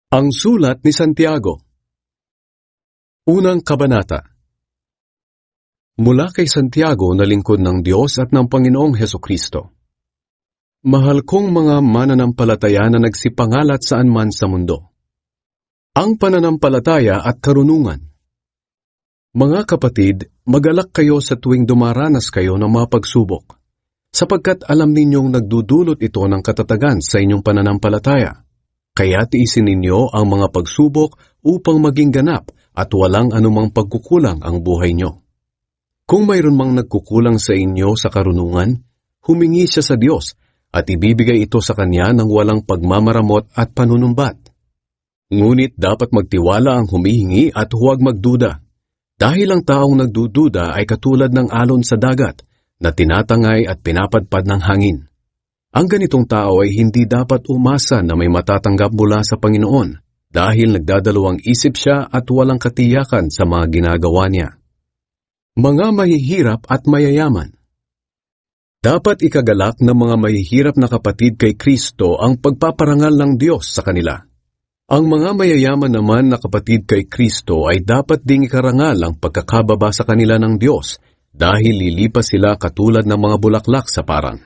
Ang Sulat ni Santiago. Unang Kabanata. Mula kay Santiago na lingkod ng Diyos at ng Panginoong Hesukristo. Mahal kong mga mananampalataya na nagsipangalat saan man sa mundo. Ang pananampalataya at karunungan. Mga kapatid, magalak kayo sa tuwing dumaranas kayo ng mga pagsubok, sapagkat alam ninyong nagdudulot ito ng katatagan sa inyong pananampalataya. Kaya tiisin ninyo ang mga pagsubok upang maging ganap at walang anumang pagkukulang ang buhay nyo. Kung mayroon mang nagkukulang sa inyo sa karunungan, humingi siya sa Diyos at ibibigay ito sa Kanya ng walang pagmamaramot at panunumbat. Ngunit dapat magtiwala ang humihingi at huwag magduda, dahil ang taong nagdududa ay katulad ng alon sa dagat na tinatangay at pinapadpad ng hangin. Ang ganitong tao ay hindi dapat umasa na may matatanggap mula sa Panginoon dahil nagdadalawang isip siya at walang katiyakan sa mga ginagawa niya. Mga mahihirap at mayayaman. Dapat ikagalak ng mga mahihirap na kapatid kay Kristo ang pagpaparangal ng Diyos sa kanila. Ang mga mayayaman naman na kapatid kay Kristo ay dapat ding ikarangal ang pagkakababa sa kanila ng Diyos dahil lilipas sila katulad ng mga bulaklak sa parang.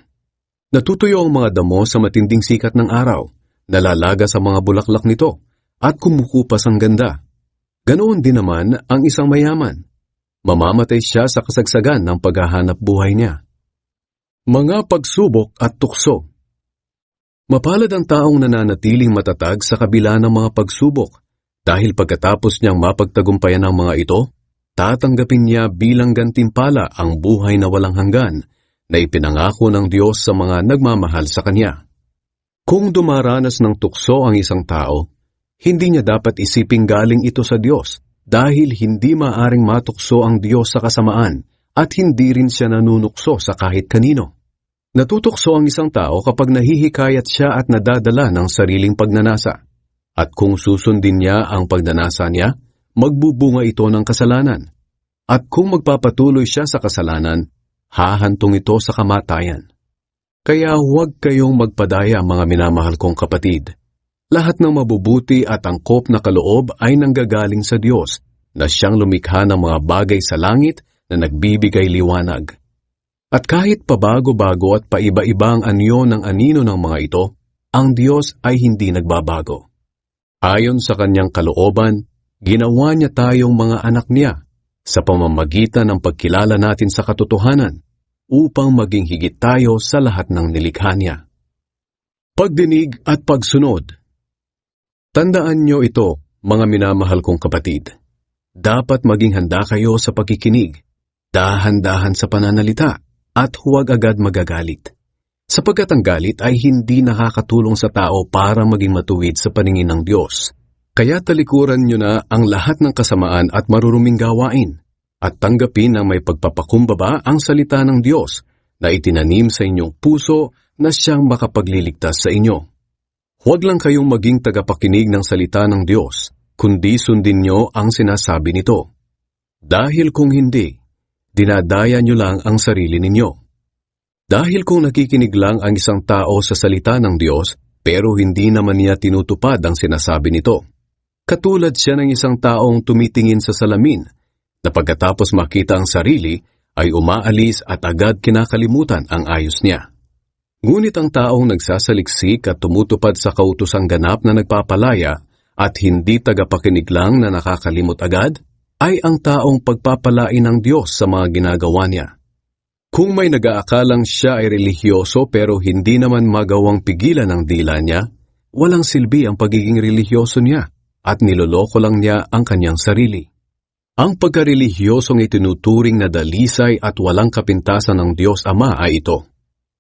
Natutuyo ang mga damo sa matinding sikat ng araw, nalalaga sa mga bulaklak nito, at kumukupas ang ganda. Ganoon din naman ang isang mayaman. Mamamatay siya sa kasagsagan ng paghahanap buhay niya. Mga pagsubok at tukso. Mapalad ang taong nananatiling matatag sa kabila ng mga pagsubok, dahil pagkatapos niyang mapagtagumpayan ang mga ito, tatanggapin niya bilang gantimpala ang buhay na walang hanggan, na ipinangako ng Diyos sa mga nagmamahal sa Kanya. Kung dumaranas ng tukso ang isang tao, hindi niya dapat isiping galing ito sa Diyos dahil hindi maaring matukso ang Diyos sa kasamaan at hindi rin siya nanunukso sa kahit kanino. Natutukso ang isang tao kapag nahihikayat siya at nadadala ng sariling pagnanasa. At kung susundin niya ang pagnanasa niya, magbubunga ito ng kasalanan. At kung magpapatuloy siya sa kasalanan, hahantong ito sa kamatayan. Kaya huwag kayong magpadaya mga minamahal kong kapatid. Lahat ng mabubuti at angkop na kaloob ay nanggagaling sa Diyos, na siyang lumikha ng mga bagay sa langit na nagbibigay liwanag. At kahit pabago-bago at paiba-iba ang anyo ng anino ng mga ito, ang Diyos ay hindi nagbabago. Ayon sa Kanyang kalooban, ginawa niya tayong mga anak niya sa pamamagitan ng pagkilala natin sa katotohanan upang maging higit tayo sa lahat ng nilikha niya. Pagdinig at pagsunod. Tandaan niyo ito, mga minamahal kong kapatid. Dapat maging handa kayo sa pagkikinig, dahan-dahan sa pananalita, at huwag agad magagalit. Sapagkat ang galit ay hindi nakakatulong sa tao para maging matuwid sa paningin ng Diyos. Kaya talikuran niyo na ang lahat ng kasamaan at maruruming gawain, at tanggapin na may pagpapakumbaba ang salita ng Diyos na itinanim sa inyong puso na siyang makapagliligtas sa inyo. Huwag lang kayong maging tagapakinig ng salita ng Diyos, kundi sundin niyo ang sinasabi nito. Dahil kung hindi, dinadaya niyo lang ang sarili ninyo. Dahil kung nakikinig lang ang isang tao sa salita ng Diyos, pero hindi naman niya tinutupad ang sinasabi nito, katulad siya ng isang taong tumitingin sa salamin, na pagkatapos makita ang sarili, ay umaalis at agad kinakalimutan ang ayos niya. Ngunit ang taong nagsasaliksik at tumutupad sa kautosang ganap na nagpapalaya at hindi tagapakinig lang na nakakalimot agad, ay ang taong pagpapalain ng Diyos sa mga ginagawa niya. Kung may nag-aakalang siya ay relihiyoso pero hindi naman magawang pigilan ang dila niya, walang silbi ang pagiging relihiyoso niya at niloloko lang niya ang kanyang sarili. Ang pagkarelihiyosong itinuturing na dalisay at walang kapintasan ng Diyos Ama ay ito: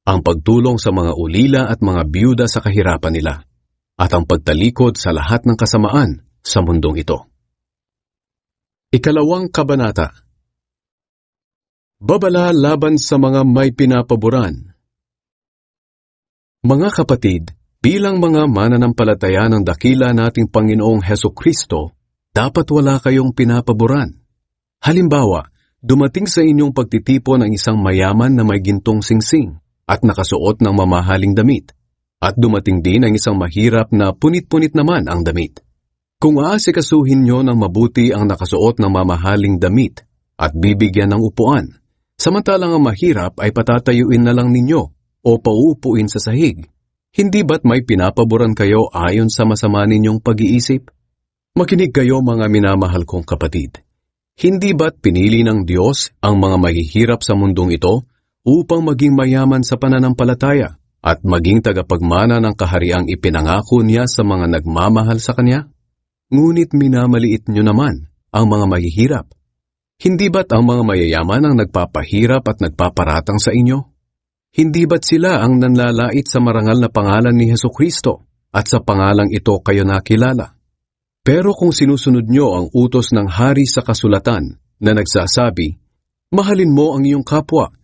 ang pagtulong sa mga ulila at mga biyuda sa kahirapan nila, at ang pagtalikod sa lahat ng kasamaan sa mundong ito. Ikalawang Kabanata. Babala laban sa mga may pinapaboran. Mga kapatid, bilang mga mananampalataya ng dakila nating Panginoong Hesukristo, dapat wala kayong pinapaboran. Halimbawa, dumating sa inyong pagtitipon ang isang mayaman na may gintong singsing at nakasuot ng mamahaling damit, at dumating din ang isang mahirap na punit-punit naman ang damit. Kung aasikasuhin nyo ng mabuti ang nakasuot ng mamahaling damit at bibigyan ng upuan, samantalang ang mahirap ay patatayuin na lang ninyo o pauupuin sa sahig, hindi ba't may pinapaboran kayo ayon sa masama ninyong pag-iisip? Makinig kayo mga minamahal kong kapatid. Hindi ba't pinili ng Diyos ang mga mahihirap sa mundong ito upang maging mayaman sa pananampalataya at maging tagapagmana ng kahariang ipinangako niya sa mga nagmamahal sa Kanya? Ngunit minamaliit nyo naman ang mga mahihirap. Hindi ba't ang mga mayayaman ang nagpapahirap at nagpaparatang sa inyo? Hindi ba't sila ang nanlalait sa marangal na pangalan ni Hesukristo at sa pangalang ito kayo nakilala? Pero kung sinusunod nyo ang utos ng hari sa kasulatan na nagsasabi, mahalin mo ang iyong kapwa,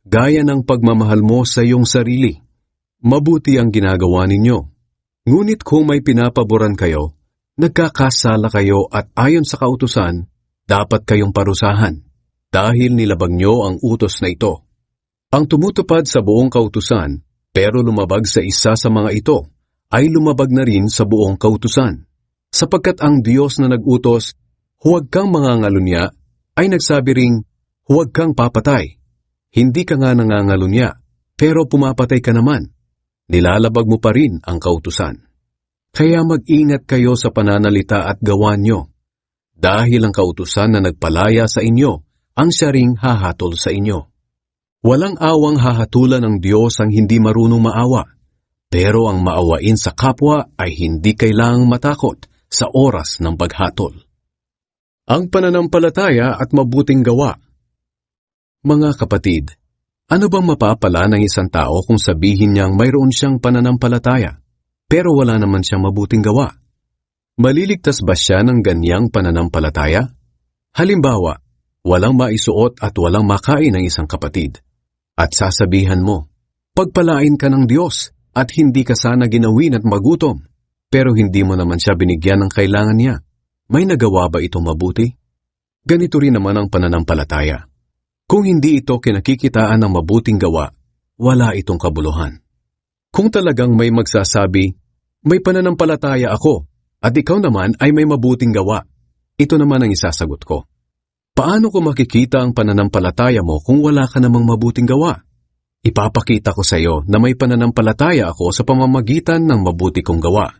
gaya ng pagmamahal mo sa iyong sarili, mabuti ang ginagawa ninyo. Ngunit kung may pinapaboran kayo, nagkakasala kayo at ayon sa kautusan, dapat kayong parusahan dahil nilabag nyo ang utos na ito. Ang tumutupad sa buong kautusan pero lumabag sa isa sa mga ito ay lumabag na rin sa buong kautusan. Sapagkat ang Diyos na nag-utos, huwag kang mangangalunya, ay nagsabi ring, huwag kang papatay. Hindi ka nga nangangalunya, pero pumapatay ka naman. Nilalabag mo pa rin ang kautusan. Kaya mag-ingat kayo sa pananalita at gawa nyo, dahil ang kautusan na nagpalaya sa inyo, ang siya ring hahatol sa inyo. Walang awang hahatulan ng Diyos ang hindi marunong maawa, pero ang maawain sa kapwa ay hindi kailangang matakot sa oras ng paghatol. Ang pananampalataya at mabuting gawa. Mga kapatid, ano bang mapapala ng isang tao kung sabihin niyang mayroon siyang pananampalataya, pero wala naman siyang mabuting gawa? Maliligtas ba siya ng ganyang pananampalataya? Halimbawa, walang maisuot at walang makain ng isang kapatid. At sasabihan mo, pagpalain ka ng Diyos at hindi ka sana ginawin at magutom, pero hindi mo naman siya binigyan ng kailangan niya. May nagawa ba ito mabuti? Ganito rin naman ang pananampalataya. Kung hindi ito kinakikitaan ng mabuting gawa, wala itong kabuluhan. Kung talagang may magsasabi, may pananampalataya ako, at ikaw naman ay may mabuting gawa, ito naman ang isasagot ko. Paano ko makikita ang pananampalataya mo kung wala ka namang mabuting gawa? Ipapakita ko sa iyo na may pananampalataya ako sa pamamagitan ng mabuti kong gawa.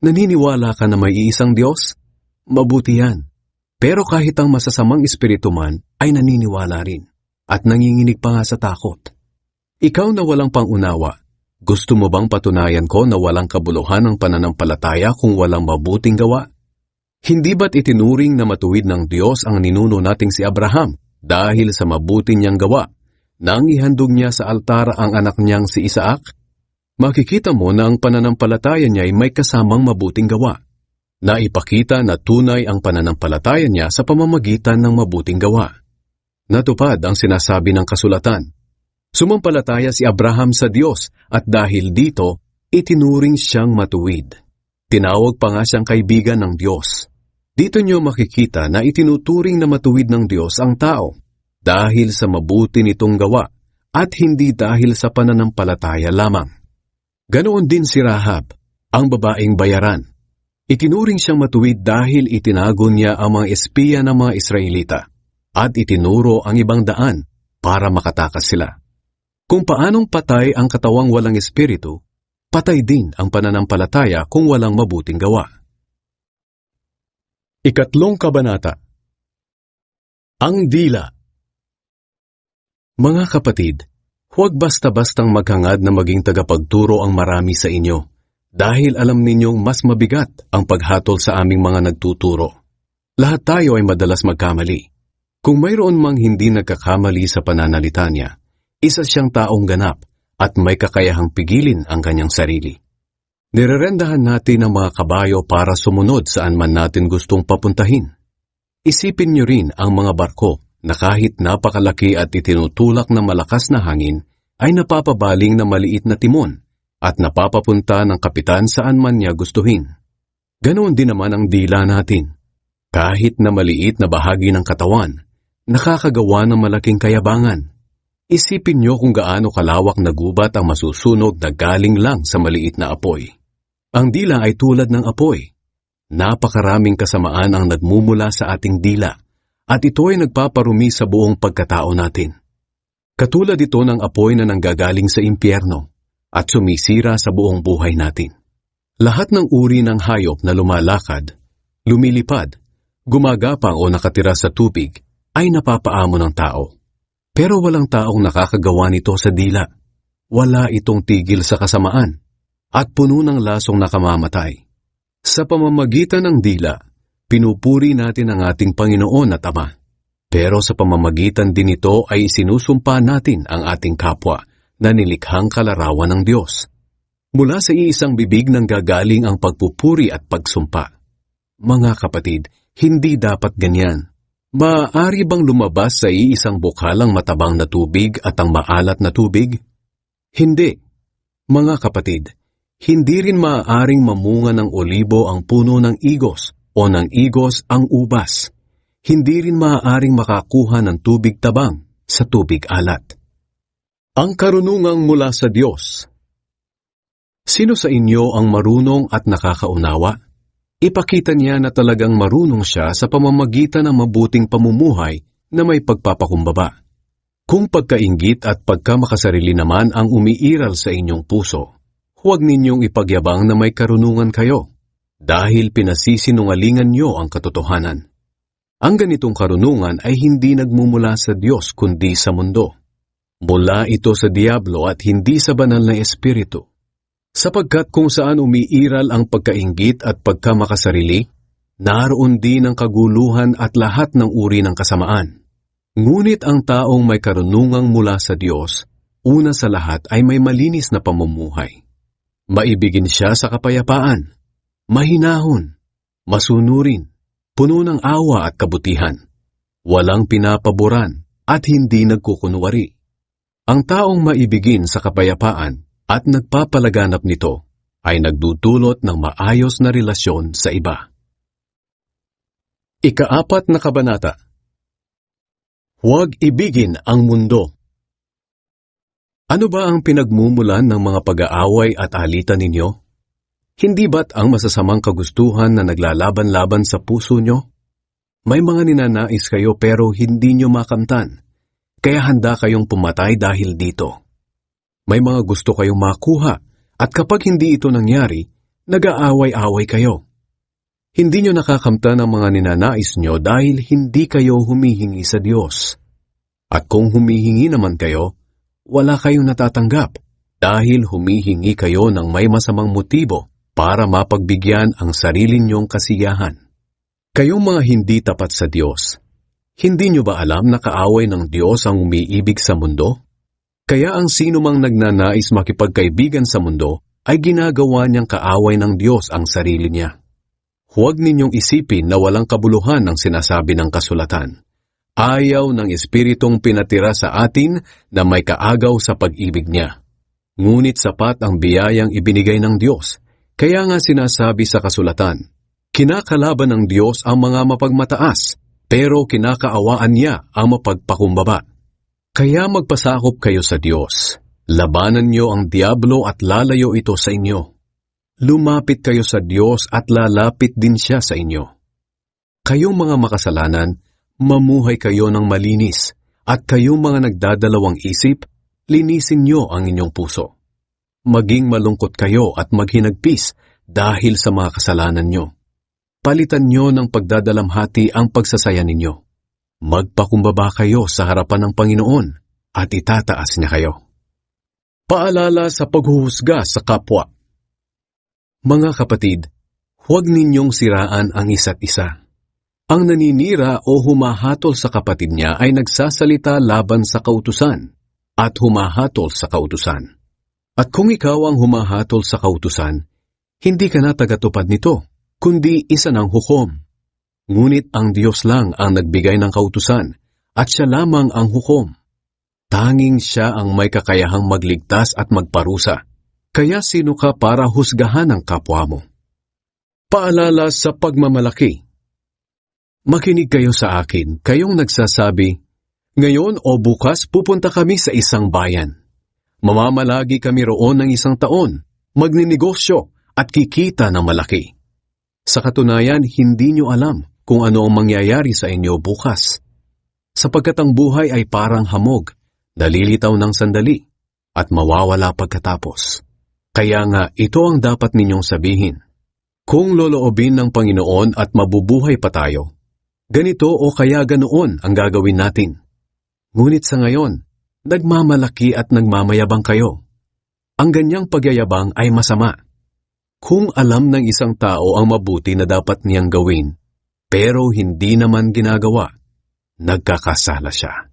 Naniniwala ka na may iisang Diyos? Mabuti yan. Pero kahit ang masasamang espiritu man ay naniniwala rin at nanginginig pa nga sa takot. Ikaw na walang pangunawa, gusto mo bang patunayan ko na walang kabuluhan ang pananampalataya kung walang mabuting gawa? Hindi ba't itinuring na matuwid ng Diyos ang ninuno nating si Abraham dahil sa mabuti niyang gawa nang ihandog niya sa altar ang anak niyang si Isaac? Makikita mo na ang pananampalataya niya ay may kasamang mabuting gawa. Naipakita na tunay ang pananampalataya niya sa pamamagitan ng mabuting gawa. Natupad ang sinasabi ng kasulatan. Sumampalataya si Abraham sa Diyos at dahil dito, itinuring siyang matuwid. Tinawag pa nga siyang kaibigan ng Diyos. Dito niyo makikita na itinuturing na matuwid ng Diyos ang tao dahil sa mabuti nitong gawa at hindi dahil sa pananampalataya lamang. Ganoon din si Rahab, ang babaeng bayaran. Itinuring siyang matuwid dahil itinago niya ang mga espiya ng mga Israelita at itinuro ang ibang daan para makatakas sila. Kung paanong patay ang katawang walang espiritu, patay din ang pananampalataya kung walang mabuting gawa. Ikatlong kabanata. Ang dila. Mga kapatid, huwag basta-bastang maghangad na maging tagapagturo ang marami sa inyo, dahil alam ninyong mas mabigat ang paghatol sa aming mga nagtuturo. Lahat tayo ay madalas magkamali. Kung mayroon mang hindi nagkakamali sa pananalita niya, isa siyang taong ganap at may kakayahang pigilin ang kanyang sarili. Nirerendahan natin ang mga kabayo para sumunod saan man natin gustong papuntahin. Isipin niyo rin ang mga barko na kahit napakalaki at itinutulak ng malakas na hangin, ay napapabaling na maliit na timon at napapapunta ng kapitan saan man niya gustuhin. Ganoon din naman ang dila natin. Kahit na maliit na bahagi ng katawan, nakakagawa ng malaking kayabangan. Isipin niyo kung gaano kalawak na gubat ang masusunog na galing lang sa maliit na apoy. Ang dila ay tulad ng apoy. Napakaraming kasamaan ang nagmumula sa ating dila at ito ay nagpaparumi sa buong pagkatao natin. Katulad ito ng apoy na nanggagaling sa impyerno at sumisira sa buong buhay natin. Lahat ng uri ng hayop na lumalakad, lumilipad, gumagapang o nakatira sa tubig ay napapaamo ng tao. Pero walang taong nakakagawa nito sa dila. Wala itong tigil sa kasamaan at puno ng lasong nakamamatay. Sa pamamagitan ng dila, pinupuri natin ang ating Panginoon at Ama. Pero sa pamamagitan din ito ay sinusumpa natin ang ating kapwa na nilikhang kalarawan ng Diyos. Mula sa iisang bibig nang gagaling ang pagpupuri at pagsumpa. Mga kapatid, hindi dapat ganyan. Maaari bang lumabas sa iisang bukhalang matabang na tubig at ang maalat na tubig? Hindi. Mga kapatid, hindi rin maaaring mamunga ng olibo ang puno ng igos o ng igos ang ubas. Hindi rin maaaring makakuha ng tubig tabang sa tubig alat. Ang karunungang mula sa Diyos. Sino sa inyo ang marunong at nakakaunawa? Ipakita niya na talagang marunong siya sa pamamagitan ng mabuting pamumuhay na may pagpapakumbaba. Kung pagkainggit at pagkamakasarili naman ang umiiral sa inyong puso, huwag ninyong ipagyabang na may karunungan kayo, dahil pinasisinungalingan niyo ang katotohanan. Ang ganitong karunungan ay hindi nagmumula sa Diyos kundi sa mundo. Mula ito sa diablo at hindi sa banal na espiritu. Sapagkat kung saan umiiral ang pagkainggit at pagkamakasarili, naroon din ang kaguluhan at lahat ng uri ng kasamaan. Ngunit ang taong may karunungang mula sa Diyos, una sa lahat ay may malinis na pamumuhay. Maibigin siya sa kapayapaan, mahinahon, masunurin, puno ng awa at kabutihan, walang pinapaboran at hindi nagkukunwari. Ang taong maibigin sa kapayapaan at nagpapalaganap nito ay nagdudulot ng maayos na relasyon sa iba. Ika-4 na kabanata. Huwag ibigin ang mundo. Ano ba ang pinagmumulan ng mga pag-aaway at alitan ninyo? Hindi ba't ang masasamang kagustuhan na naglalaban-laban sa puso nyo? May mga ninanais kayo pero hindi nyo makamtan, kaya handa kayong pumatay dahil dito. May mga gusto kayong makuha at kapag hindi ito nangyari, nag-aaway-away kayo. Hindi nyo nakakamtan ang mga ninanais nyo dahil hindi kayo humihingi sa Diyos. At kung humihingi naman kayo, wala kayong natatanggap dahil humihingi kayo ng may masamang motibo para mapagbigyan ang sarili nyong kasiyahan. Kayong mga hindi tapat sa Diyos, hindi nyo ba alam na kaaway ng Diyos ang umiibig sa mundo? Kaya ang sino mang nagnanais makipagkaibigan sa mundo ay ginagawa niyang kaaway ng Diyos ang sarili niya. Huwag ninyong isipin na walang kabuluhan ang sinasabi ng kasulatan. Ayaw ng Espiritong pinatira sa atin na may kaagaw sa pag-ibig niya. Ngunit sapat ang biyayang ibinigay ng Diyos. Kaya nga sinasabi sa kasulatan, kinakalaban ng Diyos ang mga mapagmataas, pero kinakaawaan niya ang mapagpakumbaba. Kaya magpasakop kayo sa Diyos. Labanan niyo ang diablo at lalayo ito sa inyo. Lumapit kayo sa Diyos at lalapit din siya sa inyo. Kayong mga makasalanan, mamuhay kayo ng malinis, at kayong mga nagdadalawang isip, linisin niyo ang inyong puso. Maging malungkot kayo at maghinagpis dahil sa mga kasalanan niyo. Palitan niyo ng pagdadalamhati ang pagsasaya ninyo. Magpakumbaba kayo sa harapan ng Panginoon at itataas niya kayo. Paalala sa paghuhusga sa kapwa. Mga kapatid, huwag ninyong siraan ang isa't isa. Ang naninira o humahatol sa kapatid niya ay nagsasalita laban sa kautusan at humahatol sa kautusan. At kung ikaw ang humahatol sa kautusan, hindi ka na tagatupad nito, kundi isa ng hukom. Ngunit ang Diyos lang ang nagbigay ng kautusan at siya lamang ang hukom. Tanging siya ang may kakayahang magligtas at magparusa. Kaya sino ka para husgahan ang kapwa mo? Paalala sa pagmamalaki. Makinig kayo sa akin, kayong nagsasabi, ngayon o bukas pupunta kami sa isang bayan. Mamamalagi kami roon ng 1 taon, magninegosyo at kikita ng malaki. Sa katunayan, hindi nyo alam kung ano ang mangyayari sa inyo bukas. Sapagkat ang buhay ay parang hamog, nalilitaw ng sandali, at mawawala pagkatapos. Kaya nga, ito ang dapat ninyong sabihin. Kung loloobin ng Panginoon at mabubuhay pa tayo, ganito o kaya ganoon ang gagawin natin. Ngunit sa ngayon, nagmamalaki at nagmamayabang kayo. Ang ganyang pagyayabang ay masama. Kung alam ng isang tao ang mabuti na dapat niyang gawin, pero hindi naman ginagawa, nagkakasala siya.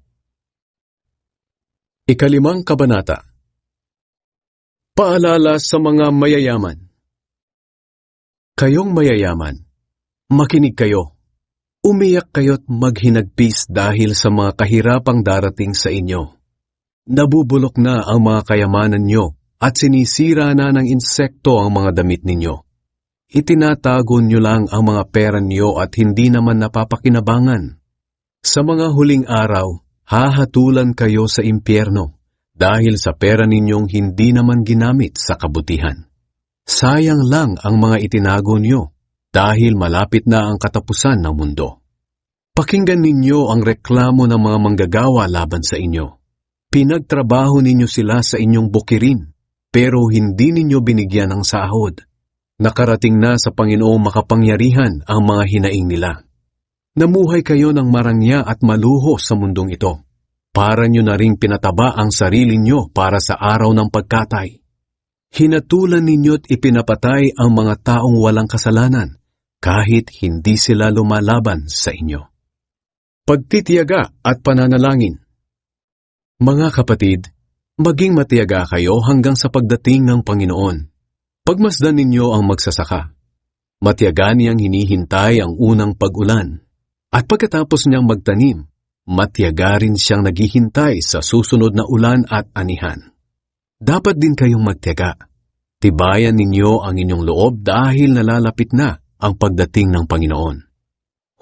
Ikalimang kabanata. Paalala sa mga mayayaman. Kayong mayayaman, makinig kayo. Umiyak kayo't maghinagpis dahil sa mga kahirapang darating sa inyo. Nabubulok na ang mga kayamanan nyo at sinisira na ng insekto ang mga damit ninyo. Itinatago nyo lang ang mga pera nyo at hindi naman napapakinabangan. Sa mga huling araw, hahatulan kayo sa impyerno dahil sa pera ninyong hindi naman ginamit sa kabutihan. Sayang lang ang mga itinago nyo dahil malapit na ang katapusan ng mundo. Pakinggan ninyo ang reklamo ng mga manggagawa laban sa inyo. Pinagtrabaho ninyo sila sa inyong bukirin, pero hindi ninyo binigyan ng sahod. Nakarating na sa Panginoong makapangyarihan ang mga hinaing nila. Namuhay kayo ng marangya at maluho sa mundong ito. Para nyo na ring pinataba ang sarili nyo para sa araw ng pagkatay. Hinatulan ninyo't ipinapatay ang mga taong walang kasalanan, kahit hindi sila lumalaban sa inyo. Pagtitiyaga at pananalangin. Mga kapatid, maging matiyaga kayo hanggang sa pagdating ng Panginoon. Pagmasdan ninyo ang magsasaka. Matiyaga niyang hinihintay ang unang pag-ulan. At pagkatapos niyang magtanim, matiyaga rin siyang naghihintay sa susunod na ulan at anihan. Dapat din kayong magtiyaga. Tibayan ninyo ang inyong loob dahil nalalapit na ang pagdating ng Panginoon.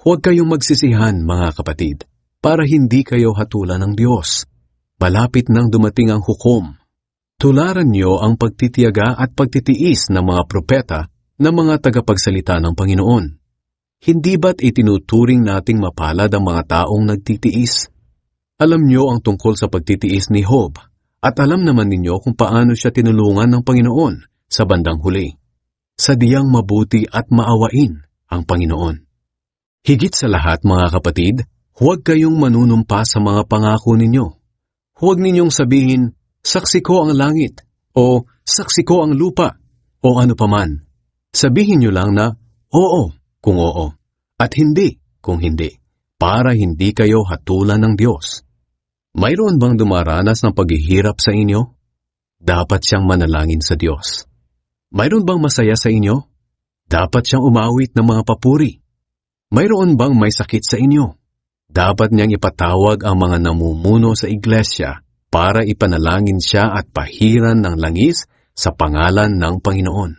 Huwag kayong magsisihan, mga kapatid, para hindi kayo hatulan ng Diyos. Malapit nang dumating ang hukom. Tularan niyo ang pagtitiyaga at pagtitiis ng mga propeta na mga tagapagsalita ng Panginoon. Hindi ba't itinuturing nating mapalad ang mga taong nagtitiis? Alam niyo ang tungkol sa pagtitiis ni Job, at alam naman ninyo kung paano siya tinulungan ng Panginoon sa bandang huli. Sadyang mabuti at maawain ang Panginoon. Higit sa lahat, mga kapatid, huwag kayong manunumpa sa mga pangako ninyo. Huwag ninyong sabihin, saksi ko ang langit, o saksi ko ang lupa, o ano paman. Sabihin nyo lang na, oo kung oo, at hindi kung hindi, para hindi kayo hatulan ng Diyos. Mayroon bang dumaranas ng paghihirap sa inyo? Dapat siyang manalangin sa Diyos. Mayroon bang masaya sa inyo? Dapat siyang umawit ng mga papuri. Mayroon bang may sakit sa inyo? Dapat niyang ipatawag ang mga namumuno sa iglesia para ipanalangin siya at pahiran ng langis sa pangalan ng Panginoon.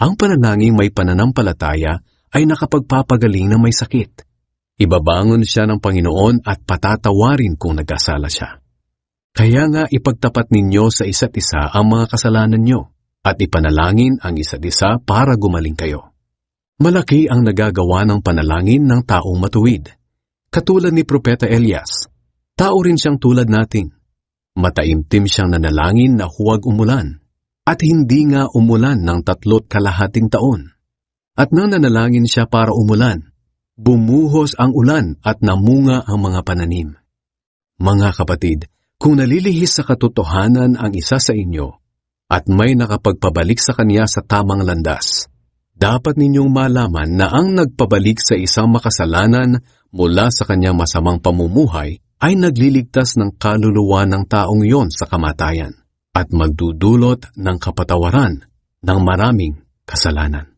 Ang panalangin may pananampalataya ay nakapagpapagaling na may sakit. Ibabangon siya ng Panginoon at patatawarin kung nagkasala siya. Kaya nga ipagtapat ninyo sa isa't isa ang mga kasalanan nyo at ipanalangin ang isa't isa para gumaling kayo. Malaki ang nagagawa ng panalangin ng taong matuwid. Katulad ni Propeta Elias, tao rin siyang tulad natin. Mataimtim siyang nanalangin na huwag umulan, at hindi nga umulan ng 3.5 taon. At nang nanalangin siya para umulan, bumuhos ang ulan at namunga ang mga pananim. Mga kapatid, kung nalilihis sa katotohanan ang isa sa inyo, at may nakapagpabalik sa kanya sa tamang landas, dapat ninyong malaman na ang nagpabalik sa isang makasalanan mula sa kanyang masamang pamumuhay ay nagliligtas ng kaluluwa ng taong iyon sa kamatayan at magdudulot ng kapatawaran ng maraming kasalanan.